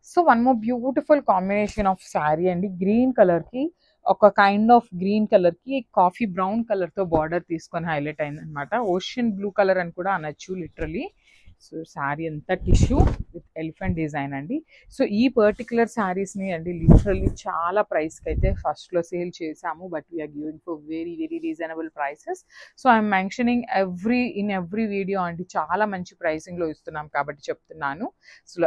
So one more beautiful combination of sari అండి. Green colour కి ఒక కైండ్ ఆఫ్ గ్రీన్ కలర్ కి కాఫీ బ్రౌన్ కలర్ తో బార్డర్ తీసుకొని హైలైట్ అయింది అనమాట. ఓషియన్ బ్లూ కలర్ అని కూడా అనొచ్చు లిటరలీ. సో శారీ అంతా టిష్యూ విత్ ఎలిఫెంట్ డిజైన్ అండి. సో ఈ పర్టికులర్ శారీస్ని అండి లిటరల్లీ చాలా ప్రైస్కి అయితే ఫస్ట్లో సేల్ చేసాము, but we are giving for very very reasonable prices. So I'm mentioning every video అండి, చాలా మంచి ప్రైసింగ్లో ఇస్తున్నాం కాబట్టి చెప్తున్నాను.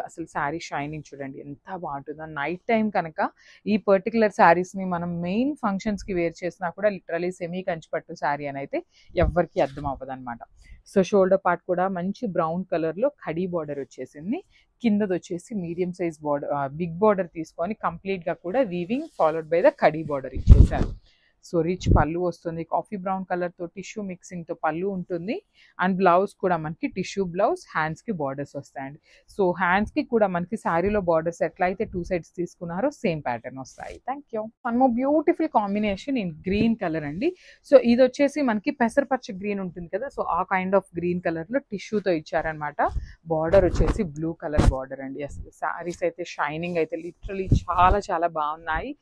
అసలు శారీ షైనింగ్ చూడండి ఎంత బాగుంటుందో. నైట్ టైం కనుక ఈ పర్టికులర్ శారీస్ని మనం మెయిన్ ఫంక్షన్స్కి వేర్ చేసినా కూడా లిటరలీ సెమీ కంచిపట్టు శారీ అని అయితే ఎవ్వరికి అర్థం అవ్వదు అనమాట. సో షోల్డర్ పార్ట్ కూడా మంచి బ్రౌన్ కలర్లో కడీ బార్డర్ వచ్చేసింది. కిందది వచ్చేసి medium size border, big border తీసుకొని కంప్లీట్గా కూడా వీవింగ్ ఫాలోడ్ బై ద కడీ బార్డర్ ఇచ్చేసారు. సో రిచ్ పళ్ళు వస్తుంది, కాఫీ బ్రౌన్ కలర్తో టిష్యూ మిక్సింగ్తో పళ్ళు ఉంటుంది. అండ్ బ్లౌజ్ కూడా మనకి టిష్యూ బ్లౌజ్, హ్యాండ్స్కి బార్డర్స్ వస్తాయండి. సో హ్యాండ్స్కి కూడా మనకి శారీలో బార్డర్స్ ఎట్లా అయితే 2 సైడ్స్ తీసుకున్నారో సేమ్ ప్యాటర్న్ వస్తాయి. Thank you. One more beautiful combination in green colour అండి. సో ఇది వచ్చేసి మనకి పెసరపచ్చ గ్రీన్ ఉంటుంది కదా, సో ఆ కైండ్ ఆఫ్ గ్రీన్ కలర్లో టిష్యూతో ఇచ్చారనమాట. బార్డర్ వచ్చేసి బ్లూ కలర్ బార్డర్ అండి. అసలు శారీస్ అయితే షైనింగ్ అయితే లిటరలీ చాలా చాలా బాగున్నాయి.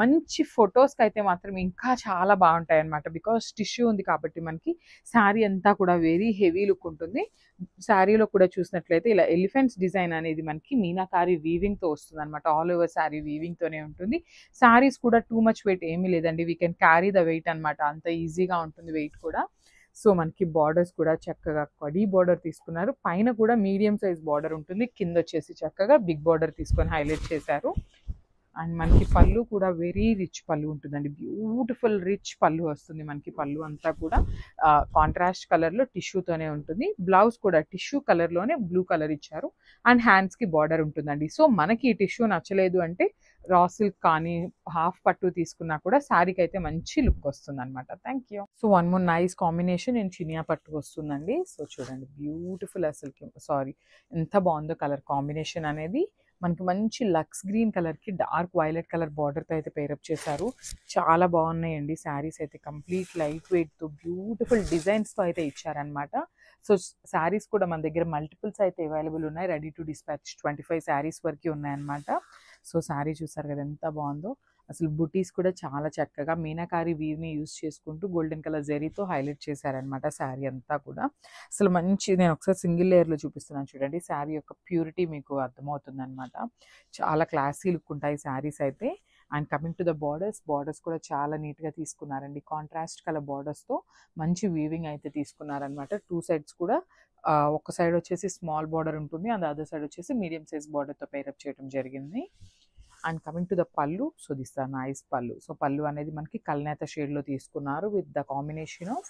మంచి ఫొటోస్కి అయితే మాత్రం ఇంకా చాలా బాగుంటాయి అనమాట. బికాస్ టిష్యూ ఉంది కాబట్టి మనకి శారీ అంతా కూడా వెరీ హెవీ లుక్ ఉంటుంది. శారీలో కూడా చూసినట్లయితే ఇలా ఎలిఫెంట్స్ డిజైన్ అనేది మనకి మీనాకారి వీవింగ్తో వస్తుంది అనమాట. ఆల్ ఓవర్ శారీ వీవింగ్తోనే ఉంటుంది. శారీస్ కూడా టూ మచ్ వెయిట్ ఏమీ లేదండి, we can carry the weight అనమాట, అంత ఈజీగా ఉంటుంది వెయిట్ కూడా. సో మనకి బార్డర్స్ కూడా చక్కగా కడీ బార్డర్ తీసుకున్నారు. పైన కూడా మీడియం సైజ్ బార్డర్ ఉంటుంది, కింద వచ్చేసి చక్కగా బిగ్ బార్డర్ తీసుకొని హైలైట్ చేశారు. అండ్ మనకి పళ్ళు కూడా వెరీ రిచ్ పళ్ళు ఉంటుందండి. బ్యూటిఫుల్ రిచ్ పళ్ళు వస్తుంది మనకి. పళ్ళు అంతా కూడా కాంట్రాస్ట్ కలర్లో టిష్యూతోనే ఉంటుంది. బ్లౌజ్ కూడా టిష్యూ కలర్లోనే బ్లూ కలర్ ఇచ్చారు. అండ్ హ్యాండ్స్కి బార్డర్ ఉంటుందండి. సో మనకి ఈ టిష్యూ నచ్చలేదు అంటే రా సిల్క్ కానీ హాఫ్ పట్టు తీసుకున్నా కూడా శారీకి అయితే మంచి లుక్ వస్తుంది అనమాట. Thank you. So one more nice combination నేను చినియా పట్టు వస్తుందండి. సో చూడండి బ్యూటిఫుల్, అసలు ఎంత బాగుందో కలర్ కాంబినేషన్ అనేది. మనకి మంచి లక్స్ గ్రీన్ కలర్కి డార్క్ వైలెట్ కలర్ బార్డర్తో అయితే పేరప్ చేశారు. చాలా బాగున్నాయండి శారీస్ అయితే. కంప్లీట్ లైట్ వెయిట్తో బ్యూటిఫుల్ డిజైన్స్తో అయితే ఇచ్చారనమాట. సో శారీస్ కూడా మన దగ్గర మల్టిపుల్స్ అయితే అవైలబుల్ ఉన్నాయి. రెడీ టు డిస్పాచ్ 25 శారీస్ వరకు ఉన్నాయన్నమాట. సో శారీ చూసారు కదా ఎంత బాగుందో. అసలు బుటీస్ కూడా చాలా చక్కగా మీనాకారి వీవ్ని యూజ్ చేసుకుంటూ గోల్డెన్ కలర్ జెరీతో హైలైట్ చేశారనమాట శారీ అంతా కూడా. అసలు మంచి, నేను ఒకసారి సింగిల్ లేయర్లో చూపిస్తున్నాను చూడండి. శారీ యొక్క ప్యూరిటీ మీకు అర్థమవుతుంది అనమాట. చాలా క్లాసీ లుక్ ఉంటాయి శారీస్ అయితే. And coming to the borders కూడా చాలా నీట్గా తీసుకున్నారండి. కాంట్రాస్ట్ కలర్ బార్డర్స్తో మంచి వీవింగ్ అయితే తీసుకున్నారనమాట. 2 సైడ్స్ కూడా ఒక సైడ్ వచ్చేసి స్మాల్ బార్డర్ ఉంటుంది, అండ్ అదర్ సైడ్ వచ్చేసి మీడియం సైజ్ బార్డర్తో పేరప్ చేయడం జరిగింది. And coming to the pallu, so this the nice pallu. So pallu అనేది మనకి కల్నేత షేడ్లో తీసుకున్నారు with the combination of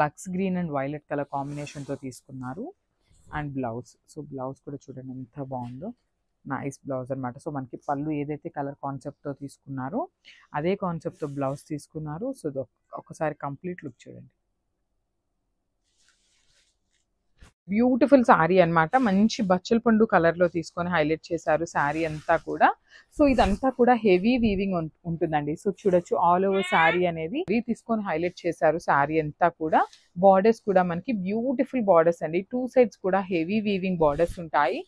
lux green and violet colour కాంబినేషన్తో తీసుకున్నారు. అండ్ బ్లౌజ్, సో బ్లౌజ్ కూడా చూడండి ఎంత బాగుందో, నైస్ బ్లౌజ్ అనమాట. సో మనకి పళ్ళు ఏదైతే కలర్ కాన్సెప్ట్తో తీసుకున్నారో అదే కాన్సెప్ట్తో బ్లౌజ్ తీసుకున్నారు. సో ఒకసారి కంప్లీట్ లుక్ చూడండి. బ్యూటిఫుల్ శారీ అనమాట. మంచి బచ్చల పండు కలర్లో తీసుకొని హైలైట్ చేశారు శారీ అంతా కూడా. సో ఇదంతా కూడా హెవీ వీవింగ్ ఉంటుందండి. సో చూడొచ్చు ఆల్ ఓవర్ శారీ అనేది తీసుకొని హైలైట్ చేశారు శారీ అంతా కూడా. బార్డర్స్ కూడా మనకి బ్యూటిఫుల్ బార్డర్స్ అండి. 2 సైడ్స్ కూడా హెవీ వీవింగ్ బార్డర్స్ ఉంటాయి.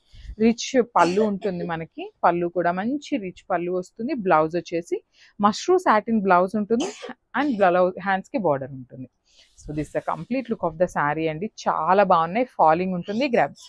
రిచ్ పళ్ళు ఉంటుంది మనకి. పళ్ళు కూడా మంచి రిచ్ పళ్ళు వస్తుంది. బ్లౌజ్ వచ్చేసి మష్రూ సాటిన్ బ్లౌజ్ ఉంటుంది. అండ్ బ్లౌజ్ హ్యాండ్స్కి బార్డర్ ఉంటుంది. So this the complete look of the sari అండి. చాలా బాగున్నాయి. ఫాలింగ్ ఉంటుంది, గ్రాబ్స్.